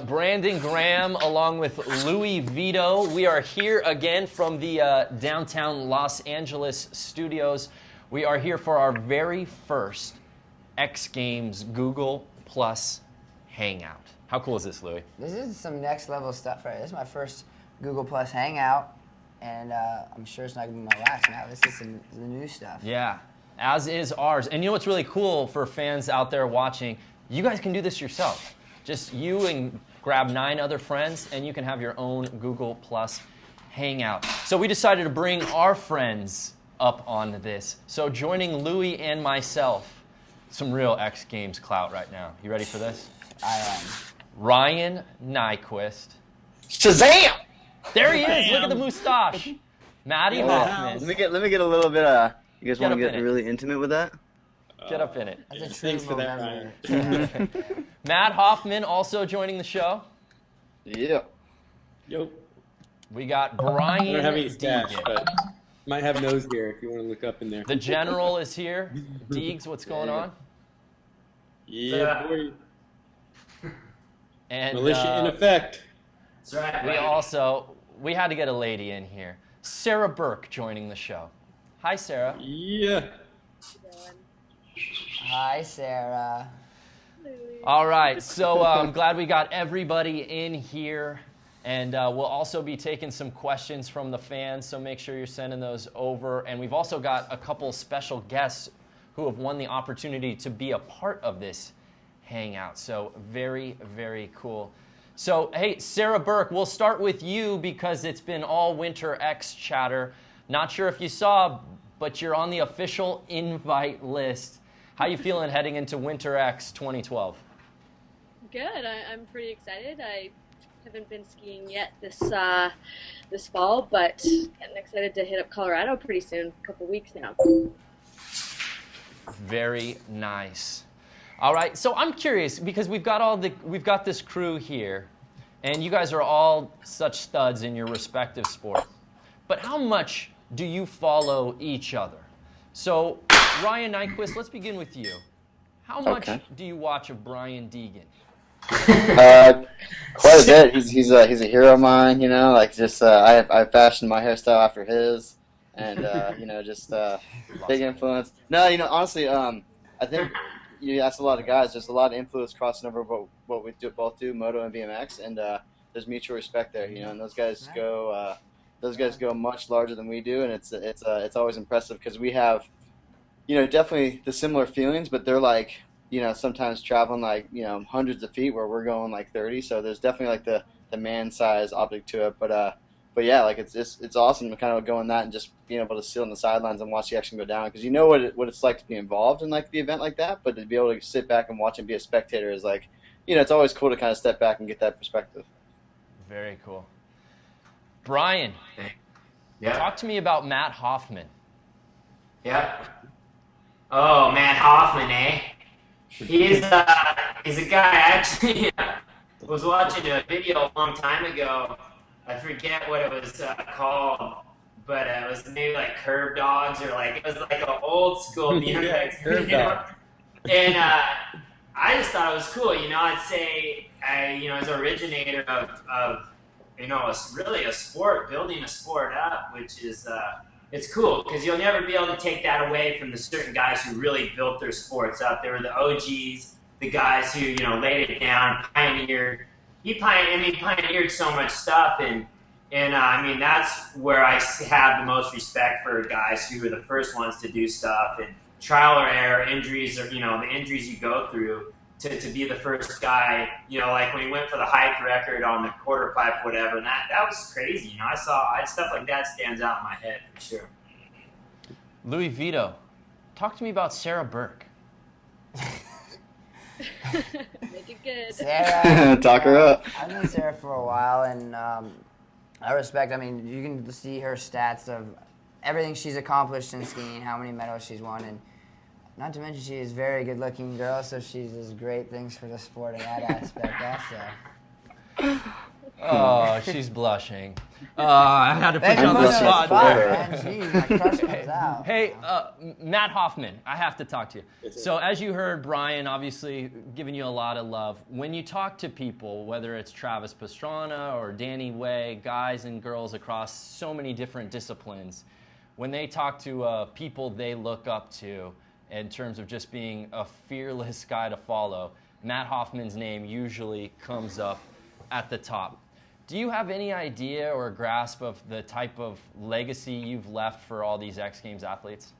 Brandon Graham along with Louis Vito. We are here again from the downtown Los Angeles studios. We are here for our very first X Games Google Plus Hangout. How cool is this, Louis? This is some next level stuff, right? This is my first Google Plus Hangout, and I'm sure it's not going to be my last now. This is the new stuff. Yeah, as is ours. And you know what's really cool for fans out there watching? You guys can do this yourself. Just you and grab 9 other friends, and you can have your own Google Plus Hangout. So we decided to bring our friends up on this. So joining Louis and myself, some real X Games clout right now. You ready for this? I am. Ryan Nyquist. Shazam! There he is. Look at the mustache. Maddie Hoffman. Let me get a little bit. You guys want to get really intimate with that? Get up in it. That's a Thanks for that, member. Ryan. Matt Hoffman also joining the show. Yeah. Yo. We got I Brian don't have any stash, Deegan. but might have nose hair if you want to look up in there. The General is here. Deegs, what's going on? Yeah, boy. And Militia in effect. That's right. We had to get a lady in here. Sarah Burke joining the show. Hi, Sarah. Yeah. Hi, Sarah. All right, so I'm glad we got everybody in here. And we'll also be taking some questions from the fans, so make sure you're sending those over. And we've also got a couple special guests who have won the opportunity to be a part of this Hangout. So very, very cool. So, hey, Sarah Burke, we'll start with you because it's been all Winter X chatter. Not sure if you saw, but you're on the official invite list. How you feeling heading into Winter X 2012? Good. I'm pretty excited. I haven't been skiing yet this fall, but I'm excited to hit up Colorado pretty soon. A couple weeks now. Very nice. All right, so I'm curious because we've got this crew here, and you guys are all such studs in your respective sport. But how much do you follow each other? So, Ryan Nyquist, let's begin with you. How much do you watch of Brian Deegan? Quite a bit. He's a hero of mine. You know, like just I fashioned my hairstyle after his, and you know, just big influence. No, you know, honestly, I think. You asked a lot of guys. There's a lot of influence crossing over what we both do, moto and BMX, and there's mutual respect there. You know, and those guys go much larger than we do, and it's always impressive because we have, you know, definitely the similar feelings, but they're like, you know, sometimes traveling like, you know, hundreds of feet where we're going like 30. So there's definitely like the man size optic to it, but yeah, like it's awesome to kind of go in that and just being able to sit on the sidelines and watch the action go down because you know what it's like to be involved in like the event like that, but to be able to sit back and watch and be a spectator is like, you know, it's always cool to kind of step back and get that perspective. Very cool. Brian, talk to me about Matt Hoffman. Yep. Oh, Matt Hoffman, eh? He's a guy I actually was watching a video a long time ago. I forget what it was called, but it was maybe like Curb Dogs or like, it was like an old school BMX video. And I just thought it was cool, you know. I'd say, you know, as an originator of you know, really a sport, building a sport up, which is, it's cool because you'll never be able to take that away from the certain guys who really built their sports up. They were the OGs, the guys who, you know, laid it down, pioneered. He pioneered so much stuff, and I mean, that's where I have the most respect for guys who were the first ones to do stuff, and trial or error, injuries, or, you know, the injuries you go through to be the first guy, you know, like when he went for the height record on the quarter pipe, whatever, and that was crazy, you know. Stuff like that stands out in my head for sure. Louis Vito, talk to me about Sarah Burke. Make it good. Sarah. Talk her up. I've known Sarah for a while, and I respect. I mean, you can see her stats of everything she's accomplished in skiing, how many medals she's won, and not to mention she is a very good-looking girl, so she does great things for the sport in that aspect also. Oh, she's blushing. I had to put Thanks you on for the putting me spot man. there. Jeez, my crush comes out. Hey, Matt Hoffman, I have to talk to you. Yes, sir. So as you heard, Brian obviously giving you a lot of love. When you talk to people, whether it's Travis Pastrana or Danny Way, guys and girls across so many different disciplines, when they talk to people they look up to in terms of just being a fearless guy to follow, Matt Hoffman's name usually comes up at the top. Do you have any idea or grasp of the type of legacy you've left for all these X Games athletes?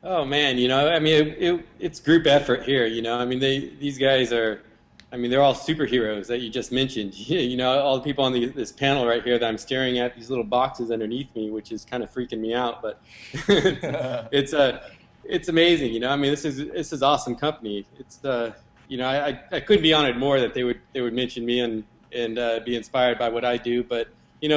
Oh man, I mean, it's group effort here. I mean, these guys are, I mean, they're all superheroes that you just mentioned. All the people on this panel right here that I'm staring at, these little boxes underneath me, which is kind of freaking me out. But it's amazing. I mean, this is awesome company. It's I couldn't be honored more that they would mention me and be inspired by what I do, but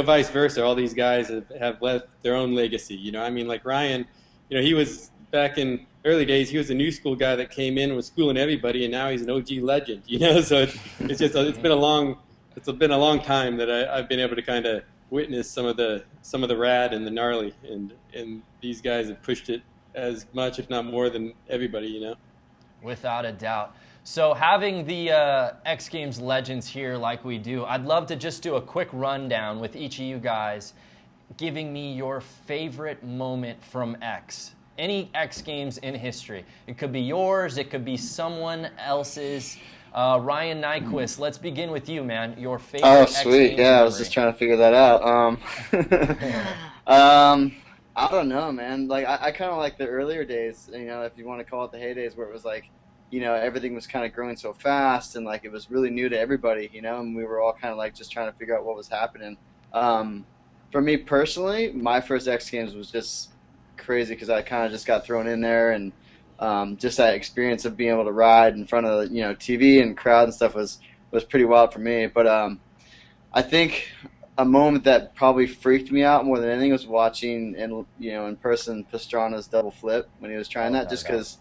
vice versa. All these guys have left their own legacy. I mean, like Ryan, he was back in early days. He was a new school guy that came in and was schooling everybody, and now he's an OG legend. So it's been a long time that I've been able to kind of witness some of the rad and the gnarly, and these guys have pushed it as much, if not more, than everybody. Without a doubt. So having the X Games legends here like we do, I'd love to just do a quick rundown with each of you guys, giving me your favorite moment from X. Any X Games in history. It could be yours, it could be someone else's. Ryan Nyquist, let's begin with you, man. Your favorite Oh, X sweet. Games Yeah, memory. I was just trying to figure that out. I don't know, man. Like, I kind of like the earlier days, if you want to call it the heydays, where it was like, everything was kind of growing so fast, and like it was really new to everybody, and we were all kind of like just trying to figure out what was happening. For me personally, my first X Games was just crazy because I kind of just got thrown in there, and just that experience of being able to ride in front of TV and crowd and stuff was pretty wild for me. But I think a moment that probably freaked me out more than anything was watching in person Pastrana's double flip when he was trying that, just because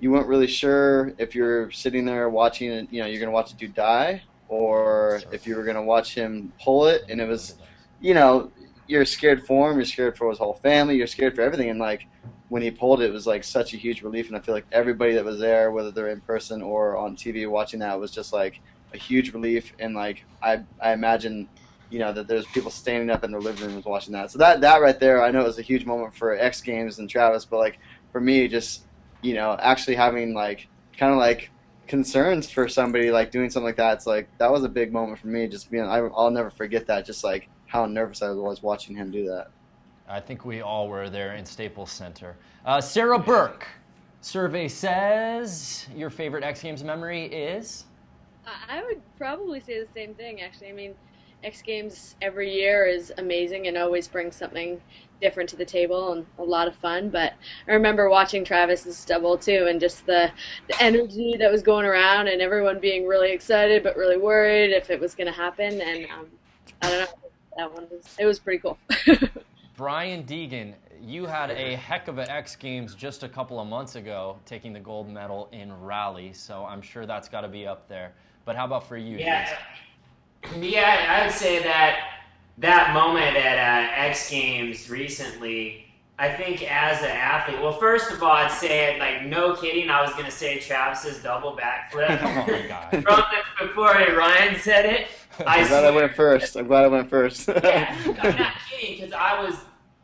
you weren't really sure if you're sitting there watching it, you're going to watch a dude die, or if you were going to watch him pull it. And it was, you're scared for him, you're scared for his whole family, you're scared for everything. And like when he pulled it, it was like such a huge relief. And I feel like everybody that was there, whether they're in person or on TV watching that, was just like a huge relief. And like I imagine, that there's people standing up in their living rooms watching that. So that right there, I know it was a huge moment for X Games and Travis, but like for me, just actually having like kind of like concerns for somebody like doing something like that, it's like that was a big moment for me. Just being, I'll never forget that. Just like how nervous I was watching him do that. I think we all were there in Staples Center. Sarah Burke, survey says your favorite X Games memory is? I would probably say the same thing, actually. I mean, X Games every year is amazing and always brings something different to the table and a lot of fun. But I remember watching Travis's double too, and just the energy that was going around and everyone being really excited but really worried if it was going to happen. And I don't know, it was pretty cool. Brian Deegan, you had a heck of a X Games just a couple of months ago, taking the gold medal in rally, so I'm sure that's got to be up there. But how about for you? Yeah, I would say that moment at X Games recently, I think as an athlete, well, first of all, I'd say, like, no kidding, I was going to say Travis's double backflip. Oh, my God. Before Ryan said it. I'm glad I went first. Yeah, I'm not kidding, because I was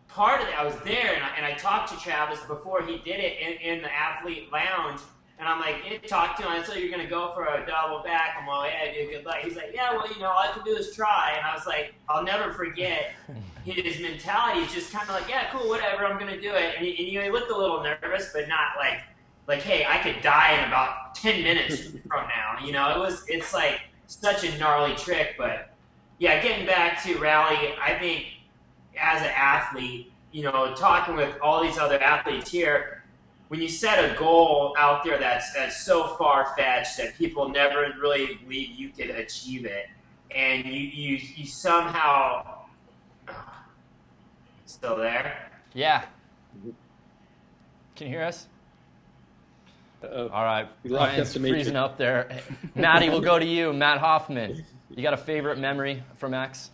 part of it. I was there, and I talked to Travis before he did it in the athlete lounge, and I'm like, talk to him. I said, you're going to go for a double back. I'm like, yeah, dude, good luck. He's like, yeah, well, all I can do is try. And I was like, I'll never forget his mentality. He's just kind of like, yeah, cool, whatever, I'm going to do it. And he looked a little nervous, but not like, hey, I could die in about 10 minutes from now. It's like such a gnarly trick. But, yeah, getting back to rally, I think as an athlete, talking with all these other athletes here, when you set a goal out there that's so far-fetched that people never really believe you could achieve it, and you somehow still there? Yeah. Can you hear us? Uh-oh. All right. We locked up Ryan's the matrix. freezing up there. Maddie, we'll go to you. Matt Hoffman. You got a favorite memory from X?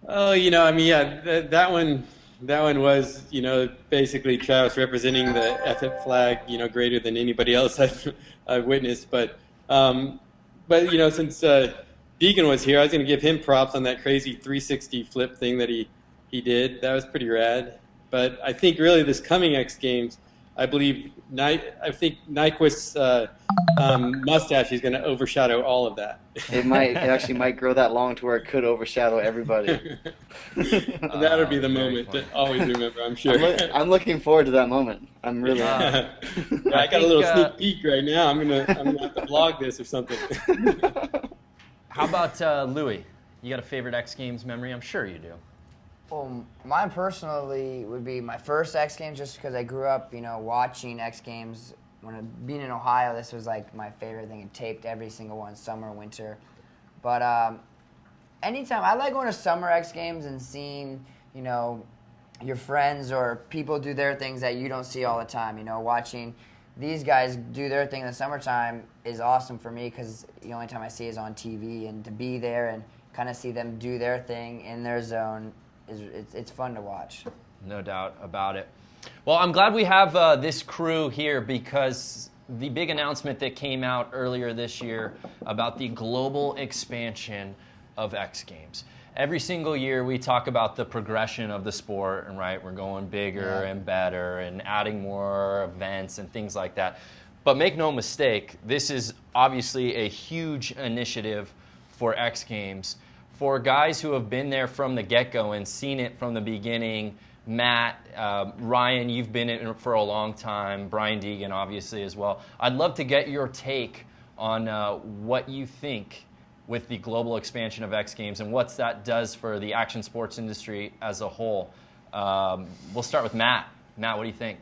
Oh, I mean, yeah, that one was, basically Travis representing the FF flag, greater than anybody else I've witnessed. But since Deegan was here, I was going to give him props on that crazy 360 flip thing that he did. That was pretty rad. But I think really this coming X Games, I think Nyquist's mustache is going to overshadow all of that. It actually might grow that long to where it could overshadow everybody. That'll be the moment to always remember, I'm sure. I'm looking forward to that moment. I'm really. I got a little sneak peek right now. I'm gonna have to vlog this or something. How about Louis? You got a favorite X Games memory? I'm sure you do. Well, mine personally would be my first X Games, just because I grew up, watching X Games. Being in Ohio, this was like my favorite thing. I taped every single one, summer, winter. But anytime, I like going to summer X Games and seeing, your friends or people do their things that you don't see all the time. Watching these guys do their thing in the summertime is awesome for me, because the only time I see is on TV, and to be there and kind of see them do their thing in their zone, it's fun to watch. No doubt about it. Well, I'm glad we have this crew here, because the big announcement that came out earlier this year about the global expansion of X Games. Every single year we talk about the progression of the sport, and we're going bigger and better and adding more events and things like that. But make no mistake, this is obviously a huge initiative for X Games. For guys who have been there from the get-go and seen it from the beginning, Matt, Ryan, you've been in it for a long time, Brian Deegan obviously as well. I'd love to get your take on what you think with the global expansion of X Games and what that does for the action sports industry as a whole. We'll start with Matt. Matt, what do you think?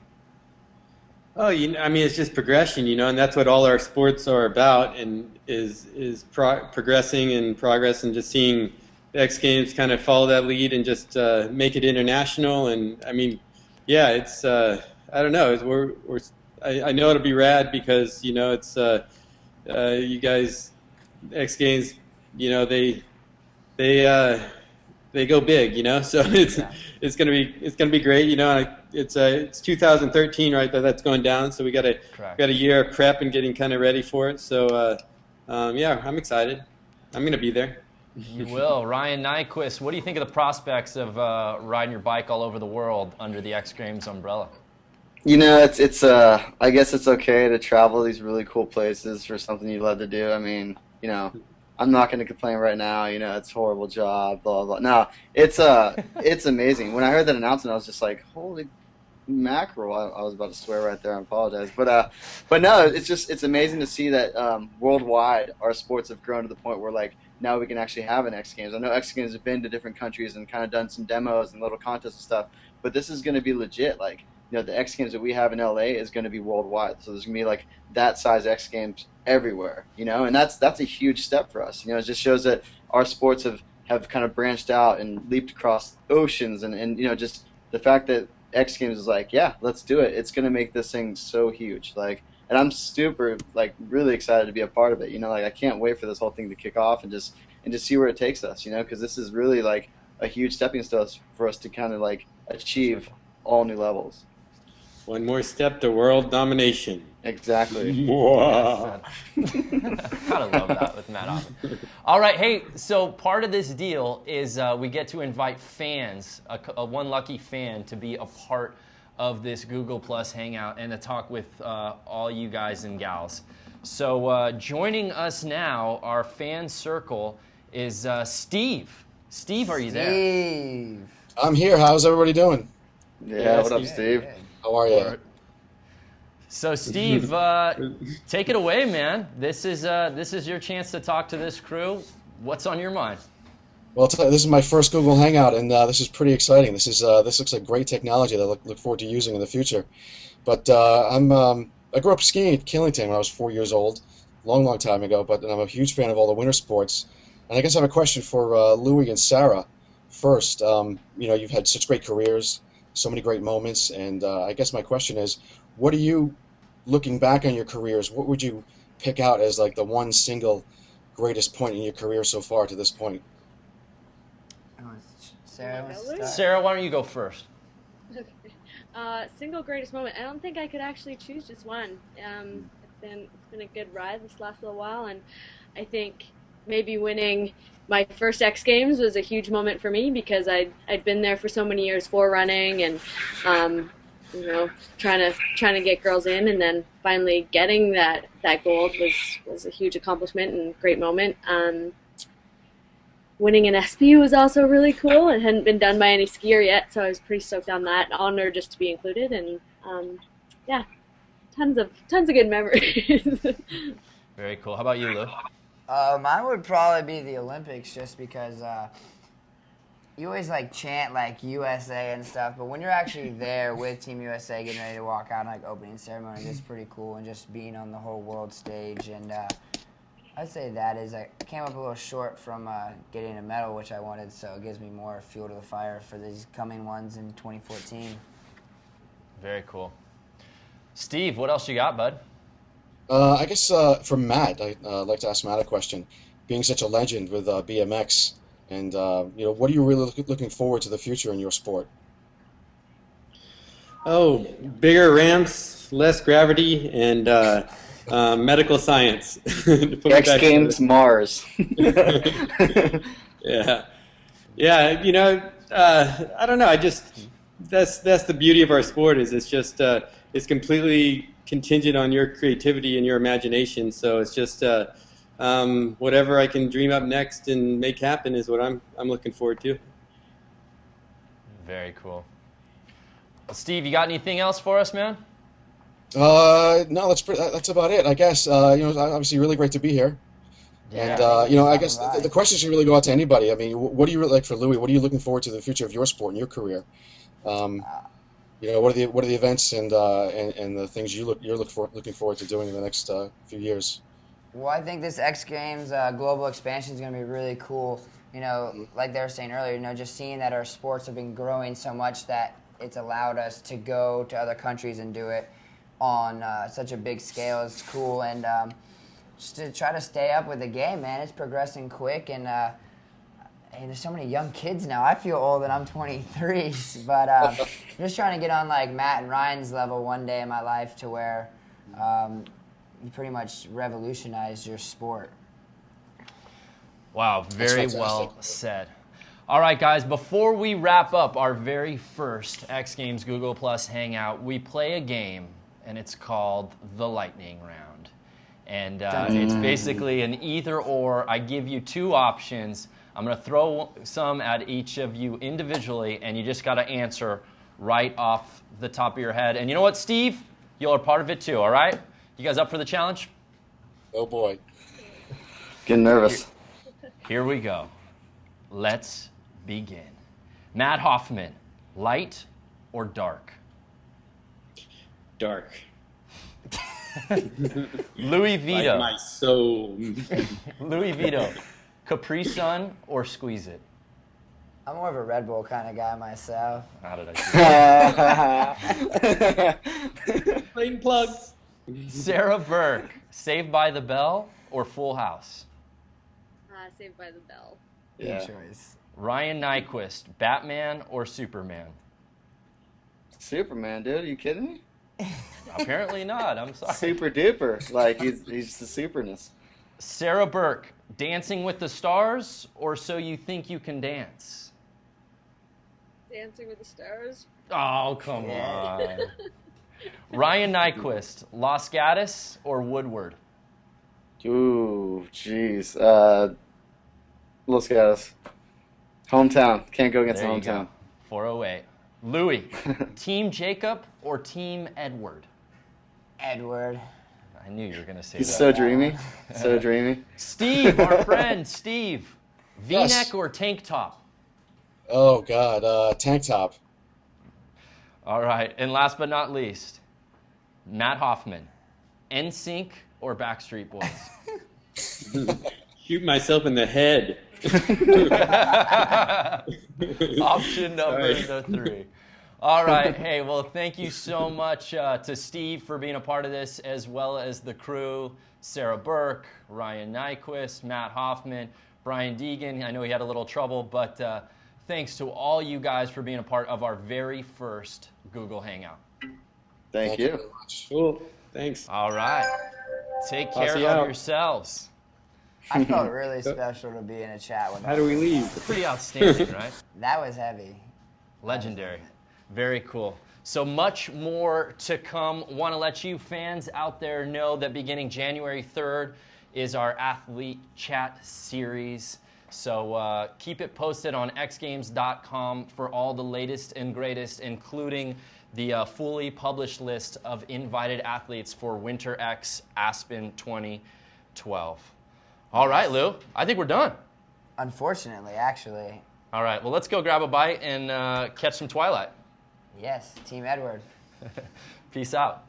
Oh, I mean, it's just progression, and that's what all our sports are about, and is progressing and progress, and just seeing the X Games kind of follow that lead and just make it international. And I mean, yeah, it's I don't know, I know it'll be rad, because it's you guys, X Games, they go big, so it's gonna be great, it's 2013 right that's going down, so we got a year of prep and getting kind of ready for it. So yeah, I'm excited. I'm gonna be there. You will. Ryan Nyquist, what do you think of the prospects of riding your bike all over the world under the X Games umbrella? It's I guess it's okay to travel these really cool places for something you love to do. I mean, I'm not going to complain right now. It's a horrible job, blah, blah. No, it's amazing. When I heard that announcement, I was just like, holy mackerel. I was about to swear right there. I apologize. But no, it's amazing to see that worldwide our sports have grown to the point where, like, now we can actually have an X Games. I know X Games have been to different countries and kind of done some demos and little contests and stuff, but this is going to be legit. Like, the X Games that we have in LA is going to be worldwide. So there's going to be like that size X Games everywhere, and that's a huge step for us. It just shows that our sports have kind of branched out and leaped across oceans, and just the fact that X Games is like, yeah, let's do it. It's going to make this thing so huge. Like, and I'm super, like, really excited to be a part of it. Like, I can't wait for this whole thing to kick off and just see where it takes us, because this is really like a huge stepping stone for us to kind of like achieve all new levels. One more step to world domination. Exactly. Gotta love that with Matt Hoffman. All right, hey, so part of this deal is we get to invite fans, one lucky fan, to be a part of this Google Plus Hangout and to talk with all you guys and gals. So joining us now, our fan circle, is Steve. Steve, are you there? Steve. I'm here. How's everybody doing? Yeah, what up, Steve? How are you? So, Steve, take it away, man. This is your chance to talk to this crew. What's on your mind? Well, I'll tell you, this is my first Google Hangout, and this is pretty exciting. This looks like great technology that I look forward to using in the future. But I grew up skiing at Killington when I was 4 years old, long time ago. But I'm a huge fan of all the winter sports. And I guess I have a question for Louis and Sarah. First, you've had such great careers, so many great moments, and I guess my question is, what are you, looking back on your careers, what would you pick out as like the one single greatest point in your career so far to this point? Sarah, wants to Miller? start? Sarah, why don't you go first? Okay. Single greatest moment. I don't think I could actually choose just one. It's been a good ride this last little while, and I think maybe winning my first X Games was a huge moment for me because I'd been there for so many years forerunning and trying to get girls in, and then finally getting that gold was a huge accomplishment and great moment. Winning an SP was also really cool. It hadn't been done by any skier yet, so I was pretty stoked on that. Honored just to be included, and yeah, tons of good memories. Very cool. How about you, Lou? Mine would probably be the Olympics, just because you always like chant like USA and stuff, but when you're actually there with Team USA, getting ready to walk out in like opening ceremony, it's pretty cool, and just being on the whole world stage. And I'd say that is, I came up a little short from getting a medal, which I wanted, so it gives me more fuel to the fire for these coming ones in 2014. Very cool. Steve, what else you got, bud? I guess for Matt, I'd like to ask Matt a question. Being such a legend with BMX, and what are you really looking forward to the future in your sport? Oh, bigger ramps, less gravity, and medical science. To put me X back Games Mars. Yeah. I don't know. That's the beauty of our sport, is it's just it's completely contingent on your creativity and your imagination. So it's just whatever I can dream up next and make happen is what I'm looking forward to. Very cool. Well, Steve, you got anything else for us, man? No, that's about it, I guess. Obviously really great to be here. Yeah. And, I guess the question should really go out to anybody. I mean, what do you like for Louis? What are you looking forward to the future of your sport and your career? What are the events and the things you're looking forward to doing in the next few years? Well, I think this X Games global expansion is going to be really cool. Like they were saying earlier, just seeing that our sports have been growing so much that it's allowed us to go to other countries and do it on such a big scale is cool. And just to try to stay up with the game, man. It's progressing quick, and there's so many young kids now. I feel old and I'm 23, but I'm just trying to get on like Matt and Ryan's level one day in my life, to where you pretty much revolutionize your sport. Wow, very well said. All right, guys, before we wrap up our very first X Games Google Plus Hangout, we play a game, and it's called the Lightning Round. And it's basically an either-or. I give you two options. I'm going to throw some at each of you individually, and you just got to answer right off the top of your head. And you know what, Steve? You are part of it too, all right? You guys up for the challenge? Oh, boy. Getting nervous. Here we go. Let's begin. Matt Hoffman, light or dark? Dark. Louis Vito. Like my soul. Louis Vito, Capri Sun or Squeeze It? I'm more of a Red Bull kind of guy myself. How did I do that? Plain plugs. Sarah Burke, Saved by the Bell or Full House? Saved by the Bell. Yeah. Good choice. Ryan Nyquist, Batman or Superman? Superman, dude. Are you kidding me? Apparently not. I'm sorry. Super duper. Like, he's the superness. Sarah Burke, Dancing with the Stars or So You Think You Can Dance? Dancing with the Stars. Oh, come on. Ryan Nyquist, Los Gatos or Woodward? Ooh, jeez. Los Gatos. Hometown. Can't go against There you hometown. go. 408. Louis, Team Jacob or Team Edward? Edward. I knew you were going to say He's that. so dreamy. So dreamy. Steve, our friend, Steve. V-neck Yes. or tank top? Oh, God. Tank top. All right. And last but not least, Matt Hoffman. NSYNC or Backstreet Boys? Shoot myself in the head. Option number 3. All right. Hey, well, thank you so much to Steve for being a part of this, as well as the crew, Sarah Burke, Ryan Nyquist, Matt Hoffman, Brian Deegan. I know he had a little trouble, but thanks to all you guys for being a part of our very first Google Hangout. Thank you. very much. Cool. Thanks. All right. Take care Posse of out. yourselves. I felt really special to be in a chat with. How do we leave? Pretty outstanding, right? That was heavy. Legendary. Very cool. So much more to come. Want to let you fans out there know that beginning January 3rd is our Athlete Chat series. So keep it posted on xgames.com for all the latest and greatest, including the fully published list of invited athletes for Winter X Aspen 2012. All right, Lou. I think we're done. Unfortunately, actually. All right. Well, let's go grab a bite and catch some Twilight. Yes, Team Edward. Peace out.